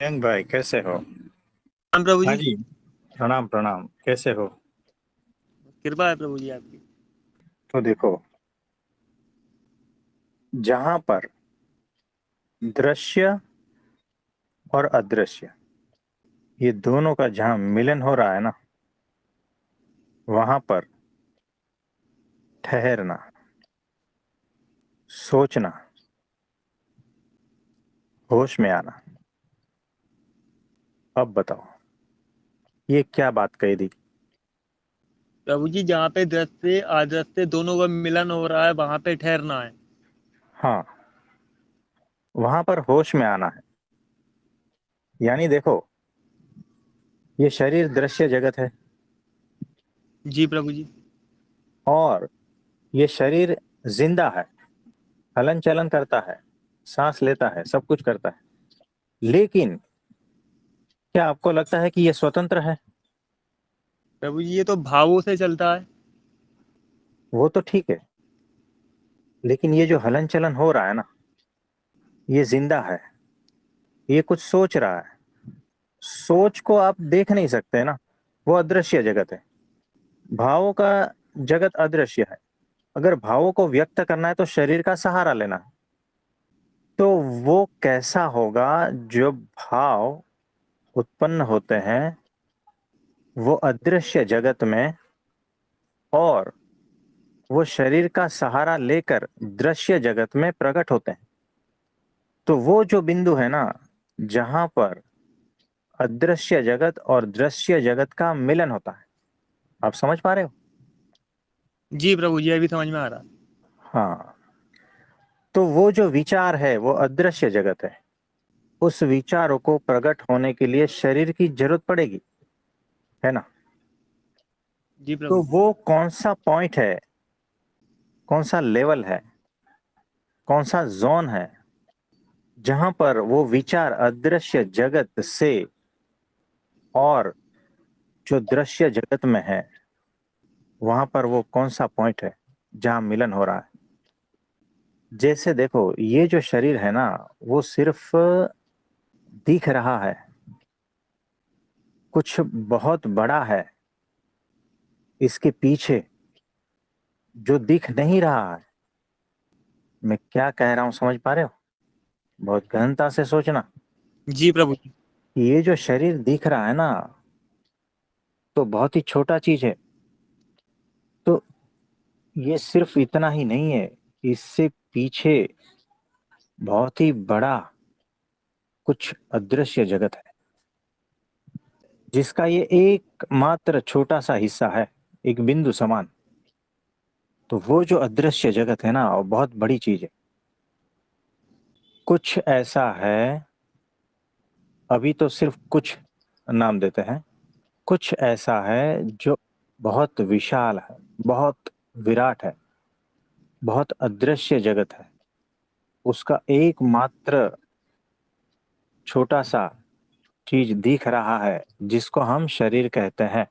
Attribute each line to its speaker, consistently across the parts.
Speaker 1: Young भाई कैसे हो?
Speaker 2: राम प्रभु
Speaker 1: हाँ
Speaker 2: जी।
Speaker 1: जी। प्रणाम प्रणाम, कैसे हो?
Speaker 2: कृपा है प्रभु जी आपकी।
Speaker 1: तो देखो, जहां पर दृश्य और अदृश्य ये दोनों का जहां मिलन हो रहा है ना, वहां पर ठहरना, सोचना, होश में आना। अब बताओ, ये क्या बात कही दी?
Speaker 2: प्रभु जी जहाँ पे दृश्य अदृश्य दोनों का मिलन हो रहा है वहां पे ठहरना है।
Speaker 1: हाँ, वहां पर होश में आना है। यानी देखो, ये शरीर दृश्य जगत है
Speaker 2: जी प्रभु जी।
Speaker 1: और ये शरीर जिंदा है, हलन चलन करता है, सांस लेता है, सब कुछ करता है। लेकिन क्या आपको लगता है कि ये स्वतंत्र है?
Speaker 2: प्रभु जी ये तो भावों से चलता है।
Speaker 1: वो तो ठीक है, लेकिन ये जो हलन चलन हो रहा है ना, ये जिंदा है, ये कुछ सोच रहा है। सोच को आप देख नहीं सकते ना, वो अदृश्य जगत है। भावों का जगत अदृश्य है। अगर भावों को व्यक्त करना है तो शरीर का सहारा लेना है। तो वो कैसा होगा? जो भाव उत्पन्न होते हैं वो अदृश्य जगत में, और वो शरीर का सहारा लेकर दृश्य जगत में प्रकट होते हैं। तो वो जो बिंदु है ना, जहां पर अदृश्य जगत और दृश्य जगत का मिलन होता है, आप समझ पा रहे हो?
Speaker 2: जी प्रभु जी अभी समझ में आ रहा है।
Speaker 1: हाँ, तो वो जो विचार है वो अदृश्य जगत है। उस विचारों को प्रकट होने के लिए शरीर की जरूरत पड़ेगी, है ना?
Speaker 2: जी
Speaker 1: तो
Speaker 2: प्रभु जी।
Speaker 1: वो कौन सा पॉइंट है, कौन सा लेवल है, कौन सा जोन है, जहां पर वो विचार अदृश्य जगत से और जो दृश्य जगत में है, वहां पर वो कौन सा पॉइंट है जहां मिलन हो रहा है? जैसे देखो, ये जो शरीर है ना, वो सिर्फ दिख रहा है, कुछ बहुत बड़ा है इसके पीछे जो दिख नहीं रहा है। मैं क्या कह रहा हूं, समझ पा रहे हो? बहुत गहनता से सोचना।
Speaker 2: जी प्रभु जी।
Speaker 1: ये जो शरीर दिख रहा है ना, तो बहुत ही छोटा चीज है। तो ये सिर्फ इतना ही नहीं है, इससे पीछे बहुत ही बड़ा कुछ अदृश्य जगत है, जिसका ये एक मात्र छोटा सा हिस्सा है, एक बिंदु समान। तो वो जो अदृश्य जगत है ना, वो बहुत बड़ी चीज है। कुछ ऐसा है, अभी तो सिर्फ कुछ नाम देते हैं। कुछ ऐसा है जो बहुत विशाल है, बहुत विराट है, बहुत अदृश्य जगत है। उसका एकमात्र छोटा सा चीज दिख रहा है, जिसको हम शरीर कहते हैं,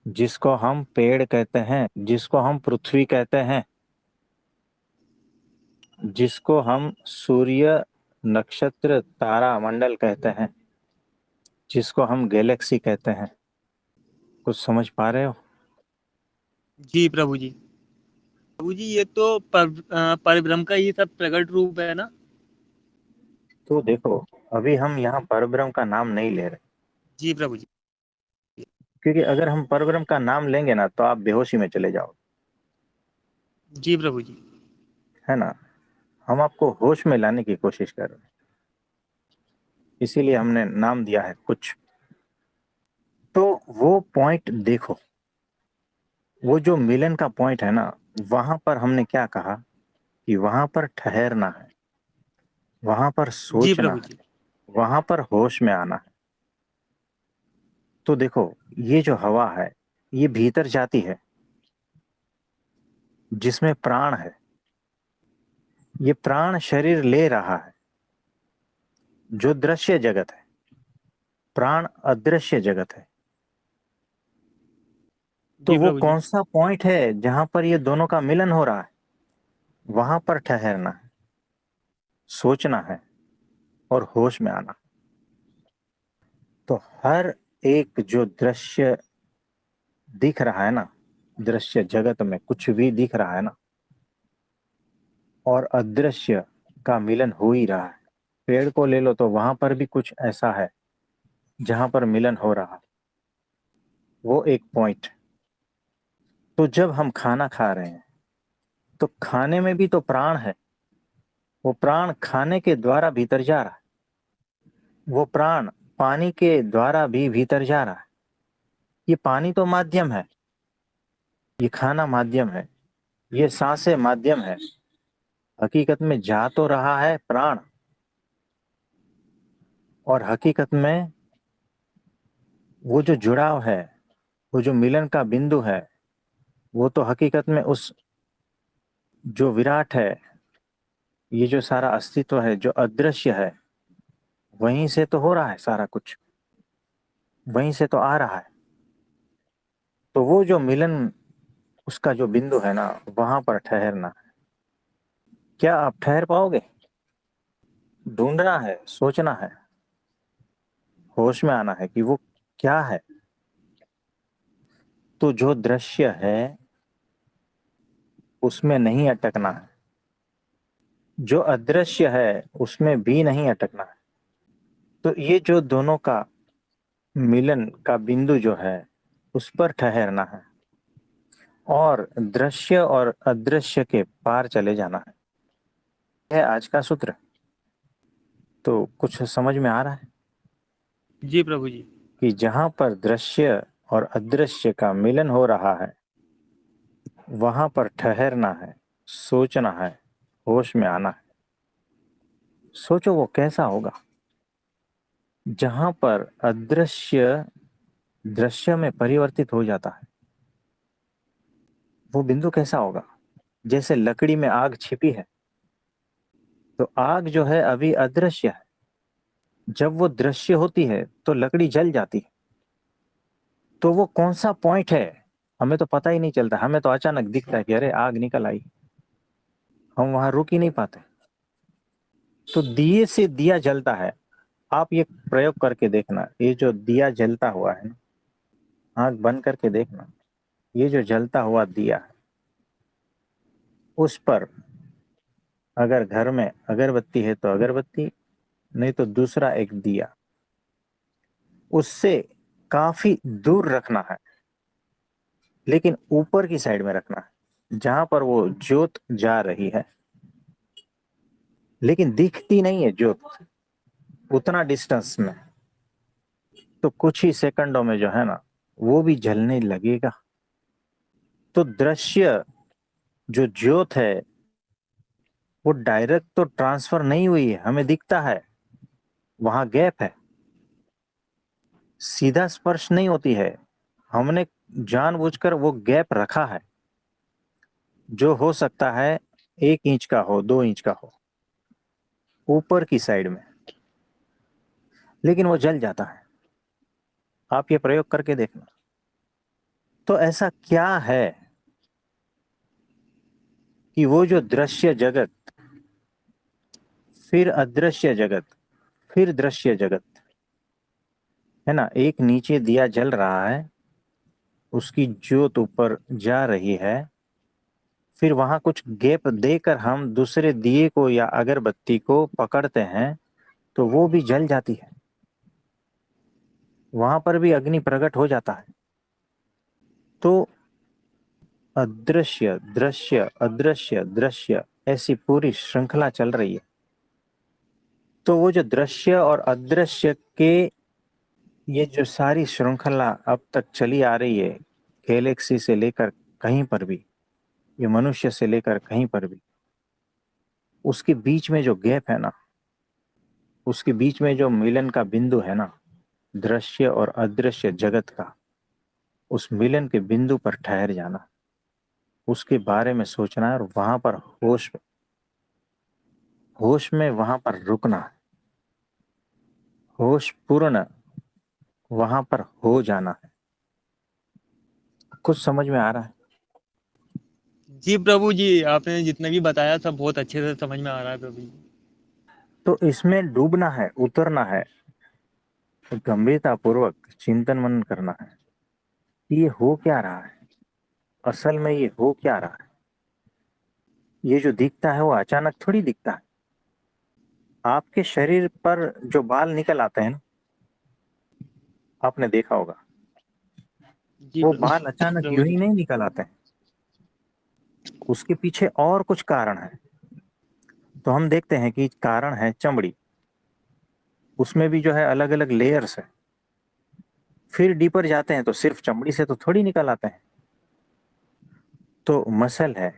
Speaker 1: जिसको हम पेड़ कहते हैं, जिसको हम पृथ्वी कहते हैं, जिसको हम सूर्य, नक्षत्र, तारा मंडल कहते हैं, जिसको हम गैलेक्सी कहते हैं। कुछ समझ पा रहे हो?
Speaker 2: जी प्रभु जी। प्रभु जी ये तो परब्रह्म का ये सब प्रकट रूप है ना।
Speaker 1: तो देखो, अभी हम यहाँ परब्रह्म का नाम नहीं ले रहे,
Speaker 2: जी प्रभु जी।
Speaker 1: क्योंकि अगर हम परब्रह्म का नाम लेंगे ना तो आप बेहोशी में चले जाओगे,
Speaker 2: जी प्रभु जी।
Speaker 1: है ना? हम आपको होश में लाने की कोशिश कर रहे हैं, इसीलिए हमने नाम दिया है कुछ। तो वो पॉइंट देखो, वो जो मिलन का पॉइंट है ना, वहां पर हमने क्या कहा कि वहां पर ठहरना है, वहां पर
Speaker 2: जी
Speaker 1: सोचना
Speaker 2: प्रभु
Speaker 1: है,
Speaker 2: जी।
Speaker 1: वहां पर होश में आना है। तो देखो, ये जो हवा है, ये भीतर जाती है, जिसमें प्राण है। ये प्राण शरीर ले रहा है, जो दृश्य जगत है। प्राण अदृश्य जगत है। तो
Speaker 2: जी
Speaker 1: वो
Speaker 2: प्रभु जी।
Speaker 1: कौन सा पॉइंट है जहां पर ये दोनों का मिलन हो रहा है? वहां पर ठहरना है, सोचना है और होश में आना। तो हर एक जो दृश्य दिख रहा है ना, दृश्य जगत में कुछ भी दिख रहा है ना, और अदृश्य का मिलन हो ही रहा है। पेड़ को ले लो तो वहां पर भी कुछ ऐसा है जहां पर मिलन हो रहा है, वो एक पॉइंट। तो जब हम खाना खा रहे हैं तो खाने में भी तो प्राण है, वो प्राण खाने के द्वारा भीतर जा रहा है, वो प्राण पानी के द्वारा भी भीतर जा रहा है। ये पानी तो माध्यम है, ये खाना माध्यम है, ये सांसें माध्यम है। हकीकत में जा तो रहा है प्राण, और हकीकत में वो जो जुड़ाव है, वो जो मिलन का बिंदु है, वो तो हकीकत में उस जो विराट है, ये जो सारा अस्तित्व है जो अदृश्य है, वहीं से तो हो रहा है सारा कुछ, वहीं से तो आ रहा है। तो वो जो मिलन, उसका जो बिंदु है ना, वहां पर ठहरना। क्या आप ठहर पाओगे? ढूंढना है, सोचना है, होश में आना है कि वो क्या है। तो जो दृश्य है उसमें नहीं अटकना है, जो अदृश्य है उसमें भी नहीं अटकना है। तो ये जो दोनों का मिलन का बिंदु जो है, उस पर ठहरना है, और दृश्य और अदृश्य के पार चले जाना है आज का सूत्र। तो कुछ समझ में आ रहा है
Speaker 2: जी प्रभु जी।
Speaker 1: कि जहां पर दृश्य और अदृश्य का मिलन हो रहा है, वहां पर ठहरना है, सोचना है, होश में आना है। सोचो वो कैसा होगा जहां पर अदृश्य दृश्य में परिवर्तित हो जाता है। वो बिंदु कैसा होगा? जैसे लकड़ी में आग छिपी है, तो आग जो है अभी अदृश्य है, जब वो दृश्य होती है तो लकड़ी जल जाती है। तो वो कौन सा पॉइंट है, हमें तो पता ही नहीं चलता, हमें तो अचानक दिखता है कि अरे आग निकल आई, हम वहां रुक ही नहीं पाते। तो दिए से दिया जलता है। आप ये प्रयोग करके देखना, ये जो दिया जलता हुआ है, आंख बंद करके देखना, ये जो जलता हुआ दिया है, उस पर अगर घर में अगरबत्ती है तो अगरबत्ती, नहीं तो दूसरा एक दिया, उससे काफी दूर रखना है, लेकिन ऊपर की साइड में रखना है जहां पर वो ज्योत जा रही है, लेकिन दिखती नहीं है ज्योत उतना डिस्टेंस में। तो कुछ ही सेकंडों में जो है ना, वो भी जलने लगेगा। तो दृश्य जो ज्योत है, वो डायरेक्ट तो ट्रांसफर नहीं हुई है, हमें दिखता है वहां गैप है, सीधा स्पर्श नहीं होती है, हमने जानबूझकर वो गैप रखा है, जो हो सकता है 1 इंच का हो, 2 इंच का हो, ऊपर की साइड में, लेकिन वो जल जाता है। आप ये प्रयोग करके देखना। तो ऐसा क्या है कि वो जो दृश्य जगत, फिर अदृश्य जगत, फिर दृश्य जगत है ना, एक नीचे दिया जल रहा है, उसकी ज्योत ऊपर जा रही है, फिर वहां कुछ गैप देकर हम दूसरे दिए को या अगरबत्ती को पकड़ते हैं, तो वो भी जल जाती है, वहां पर भी अग्नि प्रकट हो जाता है। तो अदृश्य दृश्य अदृश्य दृश्य, ऐसी पूरी श्रृंखला चल रही है। तो वो जो दृश्य और अदृश्य के, ये जो सारी श्रृंखला अब तक चली आ रही है, गैलेक्सी से लेकर कहीं पर भी, ये मनुष्य से लेकर कहीं पर भी, उसके बीच में जो गैप है ना, उसके बीच में जो मिलन का बिंदु है ना, दृश्य और अदृश्य जगत का, उस मिलन के बिंदु पर ठहर जाना, उसके बारे में सोचना है, और वहां पर होश में वहां पर रुकना है, होश पूर्ण वहां पर हो जाना है। कुछ समझ में आ रहा है?
Speaker 2: जी प्रभु जी, आपने जितना भी बताया सब बहुत अच्छे से समझ में आ रहा है प्रभु जी।
Speaker 1: तो इसमें डूबना है, उतरना है, गंभीरता पूर्वक चिंतन मनन करना है कि ये हो क्या रहा है, असल में ये हो क्या रहा है। ये जो दिखता है वो अचानक थोड़ी दिखता है। आपके शरीर पर जो बाल निकल आते हैं ना, आपने देखा होगा,
Speaker 2: जी
Speaker 1: वो
Speaker 2: प्रभु
Speaker 1: बाल अचानक
Speaker 2: प्रभु
Speaker 1: यूं
Speaker 2: जी।
Speaker 1: ही नहीं निकल आते हैं, उसके पीछे और कुछ कारण है। तो हम देखते हैं कि कारण है चमड़ी, उसमें भी जो है अलग अलग लेयर्स है। फिर डीपर जाते हैं तो सिर्फ चमड़ी से तो थोड़ी निकल आते हैं। तो मसल है,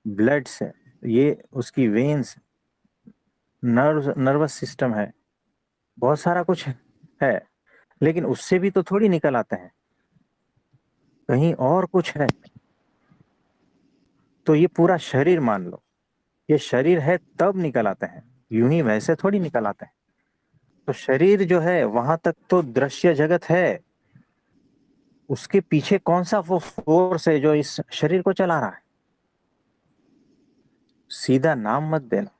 Speaker 1: ब्लड्स है, ये उसकी वेन्स, नर्वस सिस्टम है, बहुत सारा कुछ है। लेकिन उससे भी तो थोड़ी निकल आते हैं, कहीं और कुछ है। तो ये पूरा शरीर मान लो, ये शरीर है तब निकल आते हैं, यूं ही वैसे थोड़ी निकल आते हैं। तो शरीर जो है वहां तक तो दृश्य जगत है, उसके पीछे कौन सा वो फोर्स है जो इस शरीर को चला रहा है। सीधा नाम मत देना,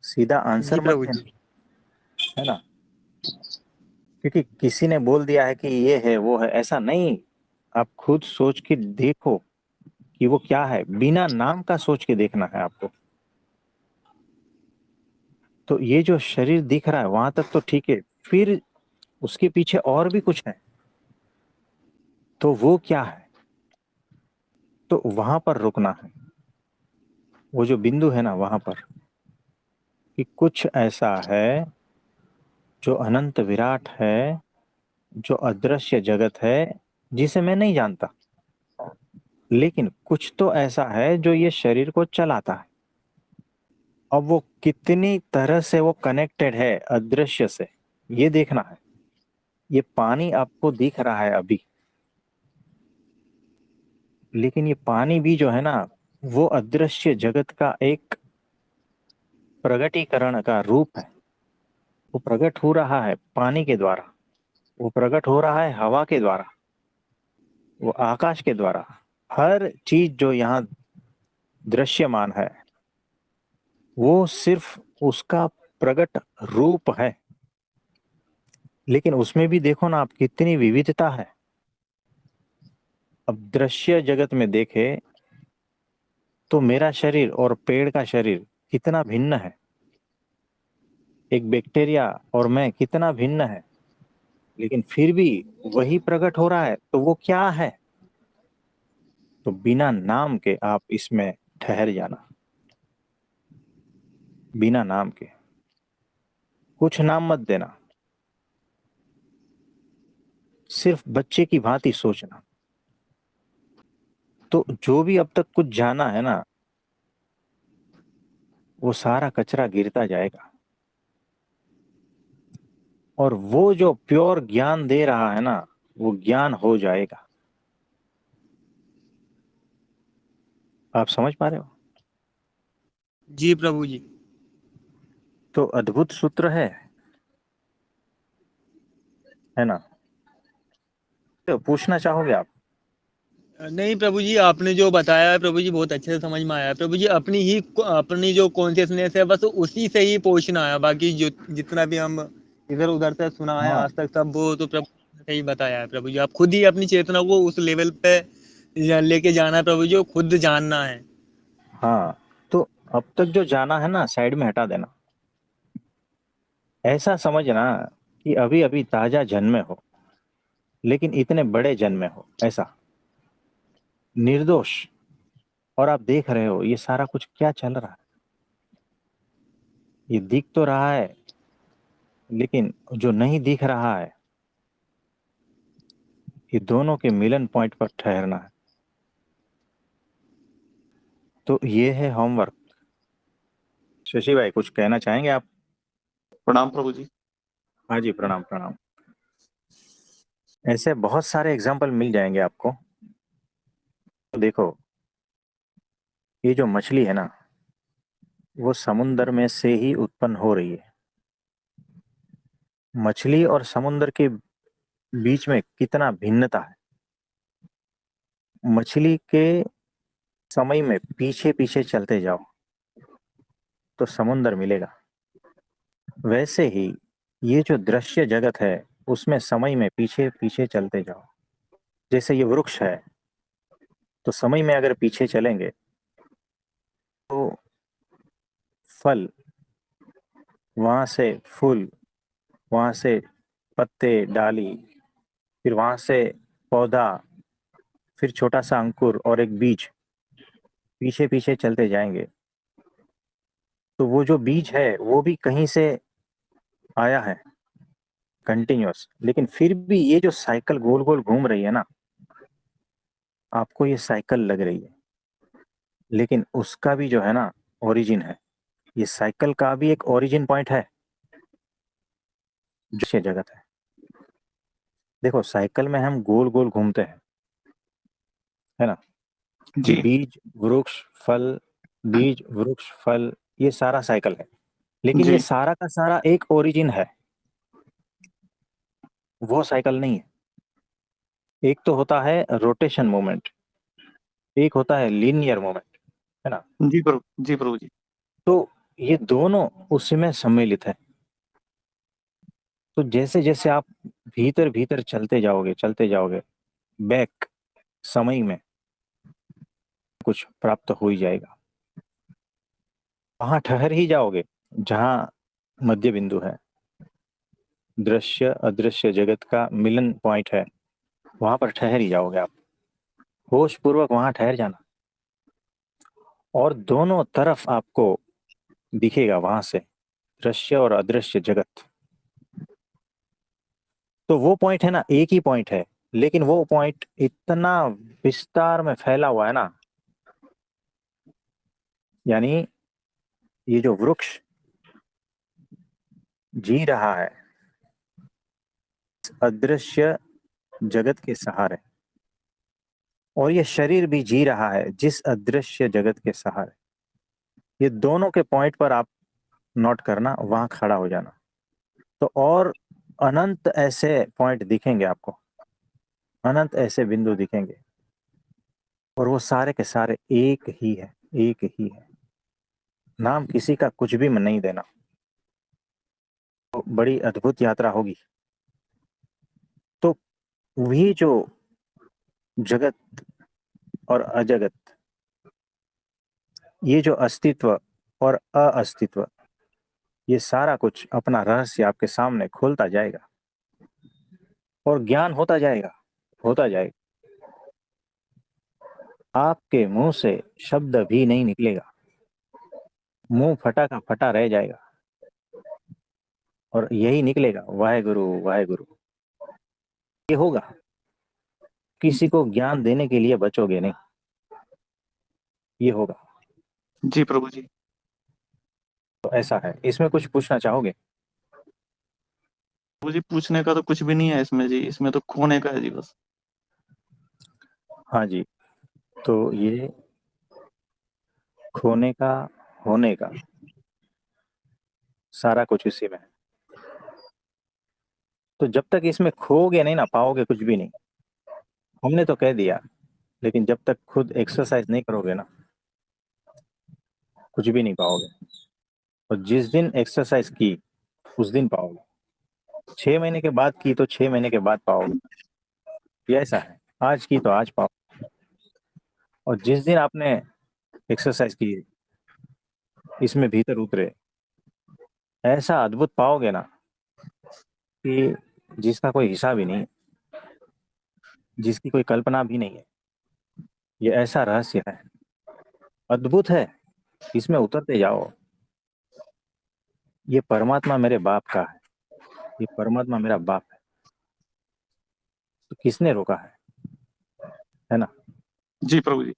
Speaker 1: सीधा
Speaker 2: जी
Speaker 1: आंसर मत
Speaker 2: प्रभु जी।
Speaker 1: देना, है ना। क्योंकि किसी ने बोल दिया है कि ये है वो है, ऐसा नहीं। आप खुद सोच के देखो कि वो क्या है, बिना नाम का सोच के देखना है आपको। तो ये जो शरीर दिख रहा है वहां तक तो ठीक है, फिर उसके पीछे और भी कुछ है। तो वो क्या है, तो वहां पर रुकना है। वो जो बिंदु है ना वहां पर, कि कुछ ऐसा है जो अनंत विराट है, जो अदृश्य जगत है, जिसे मैं नहीं जानता। लेकिन कुछ तो ऐसा है जो ये शरीर को चलाता है। अब वो कितनी तरह से वो कनेक्टेड है अदृश्य से, ये देखना है। ये पानी आपको दिख रहा है अभी, लेकिन ये पानी भी जो है ना, वो अदृश्य जगत का एक प्रगटीकरण का रूप है। वो प्रकट हो रहा है पानी के द्वारा, वो प्रकट हो रहा है हवा के द्वारा, वो आकाश के द्वारा। हर चीज जो यहाँ दृश्यमान है वो सिर्फ उसका प्रकट रूप है। लेकिन उसमें भी देखो ना आप, कितनी विविधता है। अब दृश्य जगत में देखे तो मेरा शरीर और पेड़ का शरीर कितना भिन्न है, एक बैक्टीरिया और मैं कितना भिन्न है। लेकिन फिर भी वही प्रकट हो रहा है, तो वो क्या है। तो बिना नाम के आप इसमें ठहर जाना, बिना नाम के कुछ नाम मत देना, सिर्फ बच्चे की भांति सोचना। तो जो भी अब तक कुछ जाना है ना, वो सारा कचरा गिरता जाएगा, और वो जो प्योर ज्ञान दे रहा है ना, वो ज्ञान हो जाएगा। आप समझ पा रहे हो।
Speaker 2: जी प्रभु जी।
Speaker 1: तो अद्भुत सूत्र है ना। तो पूछना चाहोगे आप।
Speaker 2: नहीं प्रभु जी, आपने जो बताया है प्रभु जी बहुत अच्छे से समझ में आया है प्रभु जी। अपनी जो कॉन्शियसनेस है बस उसी से ही पहुंचना है, बाकी जो जितना भी हम इधर उधर से सुना है
Speaker 1: हाँ
Speaker 2: आज तक सब वो तो प्रभु ने सही बताया है प्रभु जी। आप खुद ही अपनी चेतना को उस लेवल पे लेके जाना है प्रभु जी, वो खुद जानना है।
Speaker 1: हाँ। तो अब तक जो जाना है ना, साइड में हटा देना। ऐसा समझना कि अभी अभी ताजा जन्मे हो, लेकिन इतने बड़े जन्मे हो, ऐसा निर्दोष। और आप देख रहे हो ये सारा कुछ क्या चल रहा है। ये दिख तो रहा है, लेकिन जो नहीं दिख रहा है, ये दोनों के मिलन पॉइंट पर ठहरना है। तो ये है होमवर्क। शशि भाई कुछ कहना चाहेंगे आप।
Speaker 3: प्रणाम प्रभु जी।
Speaker 1: हाँ जी, प्रणाम प्रणाम। ऐसे बहुत सारे एग्जाम्पल मिल जाएंगे आपको। तो देखो, ये जो मछली है ना, वो समुंदर में से ही उत्पन्न हो रही है। मछली और समुंदर के बीच में कितना भिन्नता है। मछली के समय में पीछे पीछे चलते जाओ तो समुंदर मिलेगा। वैसे ही ये जो दृश्य जगत है उसमें समय में पीछे पीछे चलते जाओ। जैसे ये वृक्ष है, तो समय में अगर पीछे चलेंगे तो फल, वहां से फूल, वहां से पत्ते, डाली, फिर वहां से पौधा, फिर छोटा सा अंकुर और एक बीज, पीछे पीछे चलते जाएंगे। तो वो जो बीज है वो भी कहीं से आया है, कंटिन्यूअस, लेकिन फिर भी ये जो साइकिल गोल गोल घूम रही है ना, आपको ये साइकिल लग रही है, लेकिन उसका भी जो है ना ओरिजिन है। ये साइकिल का भी एक ओरिजिन पॉइंट है जो ये जगत है। देखो, साइकिल में हम गोल गोल घूमते हैं, है ना। ये
Speaker 3: जी
Speaker 1: बीज वृक्ष फल, बीज वृक्ष फल, ये सारा साइकिल है, लेकिन ये
Speaker 3: जी
Speaker 1: सारा का सारा एक ओरिजिन है, वो साइकिल नहीं है। एक तो होता है रोटेशन मोमेंट, एक होता है लीनियर मोमेंट, है ना।
Speaker 3: जी प्रभु जी।
Speaker 1: तो ये दोनों उसी में सम्मिलित है। तो जैसे जैसे आप भीतर भीतर चलते जाओगे, बैक समय में कुछ प्राप्त हो ही जाएगा। वहां ठहर ही जाओगे जहां मध्य बिंदु है, दृश्य अदृश्य जगत का मिलन पॉइंट है, वहां पर ठहर ही जाओगे आप। होश पूर्वक वहां ठहर जाना, और दोनों तरफ आपको दिखेगा वहां से दृश्य और अदृश्य जगत। तो वो पॉइंट है ना, एक ही पॉइंट है, लेकिन वो पॉइंट इतना विस्तार में फैला हुआ है ना। यानी ये जो वृक्ष जी रहा है अदृश्य जगत के सहारे, और ये शरीर भी जी रहा है जिस अदृश्य जगत के सहारे। ये दोनों के पॉइंट पर आप नोट करना, वहां खड़ा हो जाना। तो और अनंत ऐसे पॉइंट दिखेंगे आपको, अनंत ऐसे बिंदु दिखेंगे, और वो सारे के सारे एक ही है, एक ही है। नाम किसी का कुछ भी नहीं देना। तो बड़ी अद्भुत यात्रा होगी। तो वही जो जगत और अजगत, ये जो अस्तित्व और अअस्तित्व, ये सारा कुछ अपना रहस्य आपके सामने खोलता जाएगा, और ज्ञान होता जाएगा, होता जाएगा। आपके मुंह से शब्द भी नहीं निकलेगा, मुंह फटा का फटा रह जाएगा, और यही निकलेगा, वाहेगुरु वाहेगुरु। ये होगा। किसी को ज्ञान देने के लिए बचोगे नहीं, ये होगा।
Speaker 3: जी प्रभु जी।
Speaker 1: तो ऐसा है। इसमें कुछ पूछना चाहोगे?
Speaker 3: प्रभु जी, पूछने का तो कुछ भी नहीं है इसमें जी, इसमें तो खोने का है जी बस।
Speaker 1: हाँ जी। तो ये खोने का, होने का, सारा कुछ इसी में है। तो जब तक इसमें खोगे नहीं ना, पाओगे कुछ भी नहीं। हमने तो कह दिया, लेकिन जब तक खुद एक्सरसाइज नहीं करोगे ना, कुछ भी नहीं पाओगे। और जिस दिन एक्सरसाइज की उस दिन पाओगे, 6 महीने के बाद की तो 6 महीने के बाद पाओगे। ये ऐसा है, आज की तो आज पाओ। और जिस दिन आपने एक्सरसाइज की, इसमें भीतर उतरे, ऐसा अद्भुत पाओगे ना कि जिसका कोई हिसाब ही नहीं, जिसकी कोई कल्पना भी नहीं है। ये ऐसा रहस्य है, अद्भुत है। इसमें उतरते जाओ। ये परमात्मा मेरे बाप का है, ये परमात्मा मेरा बाप है। तो किसने रोका है ना।
Speaker 3: जी प्रभु जी।